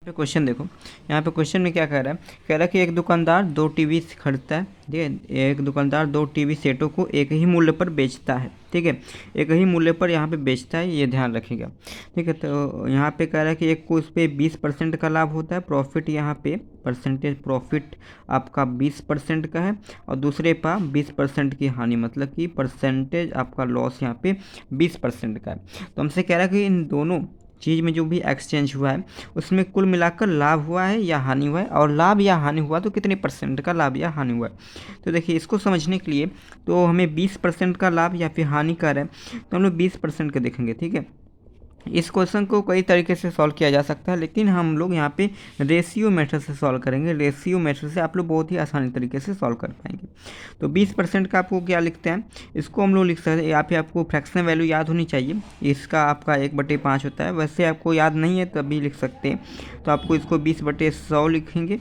पे क्वेश्चन देखो, यहाँ पे क्वेश्चन में क्या कह रहा है, कह रहा है कि एक दुकानदार 2 टीवी खरीदता है, ठीक है। एक दुकानदार 2 टीवी सेटों को एक ही मूल्य पर बेचता है, ठीक है। एक ही मूल्य पर यहाँ पे बेचता है, ये ध्यान रखिएगा, ठीक है। तो यहाँ पे कह रहा है कि एक को इस पर 20% का लाभ होता है, प्रॉफिट यहाँ पे परसेंटेज प्रॉफिट आपका 20% का है, और दूसरे पर 20% की हानि, मतलब कि परसेंटेज आपका लॉस यहाँ पे 20% का है। तो हमसे कह रहा है कि इन दोनों चीज़ में जो भी एक्सचेंज हुआ है उसमें कुल मिलाकर लाभ हुआ है या हानि हुआ है, और लाभ या हानि हुआ तो कितने परसेंट का लाभ या हानि हुआ है। तो देखिए, इसको समझने के लिए तो हमें 20% का लाभ या फिर हानि कर है, तो हम लोग 20% का देखेंगे, ठीक है। इस क्वेश्चन को कई तरीके से सॉल्व किया जा सकता है, लेकिन हम लोग यहाँ पे रेशियो मेथड से सॉल्व करेंगे। रेशियो मेथड से आप लोग बहुत ही आसानी तरीके से सॉल्व कर पाएंगे। तो 20% का आपको क्या लिखते हैं, इसको हम लोग लिख सकते हैं, यहाँ पे आपको फ्रैक्शन वैल्यू याद होनी चाहिए। इसका आपका 1/5 होता है, वैसे आपको याद नहीं है तभी लिख सकते हैं, तो आपको इसको 20/100 लिखेंगे,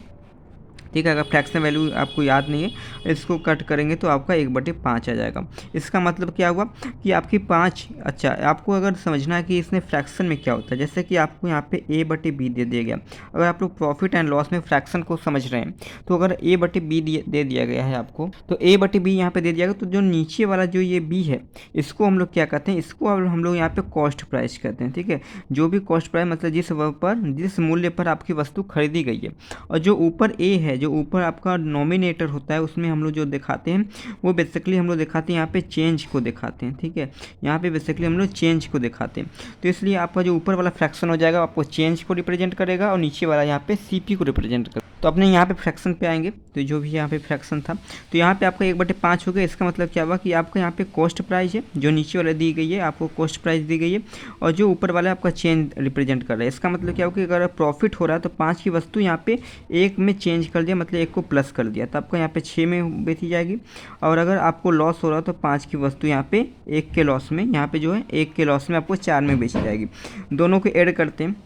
ठीक है। अगर फ्रैक्शन वैल्यू आपको याद नहीं है, इसको कट करेंगे तो आपका 1/5 आ जाएगा। इसका मतलब क्या हुआ कि आपकी 5, अच्छा आपको अगर समझना है कि इसमें फ्रैक्शन में क्या होता है, जैसे कि आपको यहाँ पे A/B दे दिया गया। अगर आप लोग प्रॉफिट एंड लॉस में फ्रैक्शन को समझ रहे हैं, तो अगर A/B दे दिया गया है आपको, तो A/B यहाँ पे दे दिया गया, तो जो नीचे वाला जो ये B है, इसको हम लोग क्या कहते हैं, इसको हम लोग यहाँ पे कॉस्ट प्राइस कहते हैं, ठीक है। जो भी कॉस्ट प्राइस मतलब जिस मूल्य पर आपकी वस्तु खरीदी गई है, और जो ऊपर A है, जो ऊपर आपका नॉमिनेटर होता है, उसमें हम लोग जो दिखाते हैं वो बेसिकली हम लोग दिखाते हैं यहाँ पे चेंज को दिखाते हैं, ठीक है। यहाँ पे बेसिकली हम लोग चेंज को दिखाते हैं, तो इसलिए आपका जो ऊपर वाला फ्रैक्शन हो जाएगा आपको चेंज को रिप्रेजेंट करेगा, और नीचे वाला यहाँ पे CP को रिप्रेजेंट करेगा। तो अपने यहाँ पे फ्रैक्शन पे आएंगे, तो जो भी यहाँ पे फ्रैक्शन था, तो यहाँ पे आपका 1/5 हो गया। इसका मतलब क्या हुआ कि आपका यहाँ पे कॉस्ट प्राइस है, जो नीचे वाला दी गई है आपको कॉस्ट प्राइस दी गई है, और जो ऊपर वाला आपका चेंज रिप्रेजेंट कर रहा है। इसका मतलब क्या होगा कि अगर प्रॉफिट हो रहा है तो 5 की वस्तु यहाँ पे 1 में चेंज कर दिया, मतलब 1 को प्लस कर दिया, तो आपका यहाँ पे 6 में बेची जाएगी। और अगर आपको लॉस हो रहा है तो 5 की वस्तु यहाँ पे 1 के लॉस में, यहाँ पे जो है 1 के लॉस में आपको 4 में बेची जाएगी। दोनों को ऐड करते हैं,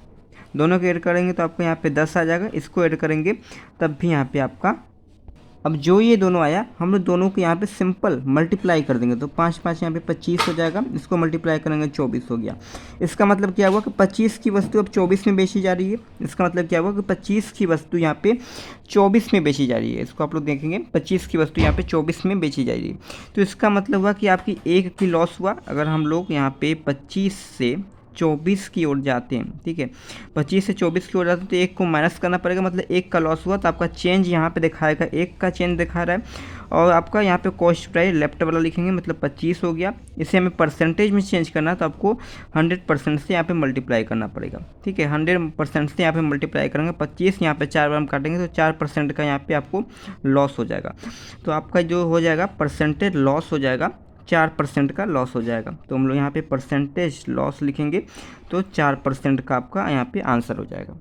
दोनों को ऐड करेंगे तो आपको यहाँ पे 10 आ जाएगा। इसको ऐड करेंगे तब भी यहाँ पे आपका, अब जो ये दोनों आया हम लोग दोनों को यहाँ पे सिंपल मल्टीप्लाई कर देंगे, तो 5 5 यहाँ पे 25 हो जाएगा। इसको मल्टीप्लाई करेंगे 24 हो गया। इसका मतलब क्या हुआ कि 25 की वस्तु अब 24 में बेची जा रही है। इसका मतलब क्या हुआ कि 25 की वस्तु यहाँ पे 24 में बेची जा रही है। इसको आप लोग देखेंगे 25 की वस्तु यहाँ पे 24 में बेची जा रही है, तो इसका मतलब हुआ कि आपकी 1 की लॉस हुआ। अगर हम लोग यहाँ पे 25 से 24 की ओर जाते हैं, ठीक है, 25 से 24 की ओर जाते हैं, तो 1 को माइनस करना पड़ेगा, मतलब 1 का लॉस हुआ, तो आपका चेंज यहाँ पे दिखाएगा, 1 का चेंज दिखा रहा है। और आपका यहाँ पे कॉस्ट प्राइस लेफ्ट वाला लिखेंगे, मतलब 25 हो गया। इसे हमें परसेंटेज में चेंज करना है, तो आपको 100% से यहाँ पे मल्टीप्लाई करना पड़ेगा, ठीक है। 100% से यहाँ पे मल्टीप्लाई करेंगे, 25 यहाँ पे 4 बार हम काटेंगे तो 4% का यहाँ पे आपको लॉस हो जाएगा। तो आपका जो हो जाएगा परसेंटेज लॉस हो जाएगा, 4% का लॉस हो जाएगा। तो हम लोग यहाँ पे परसेंटेज लॉस लिखेंगे, तो 4% का आपका यहाँ पे आंसर हो जाएगा।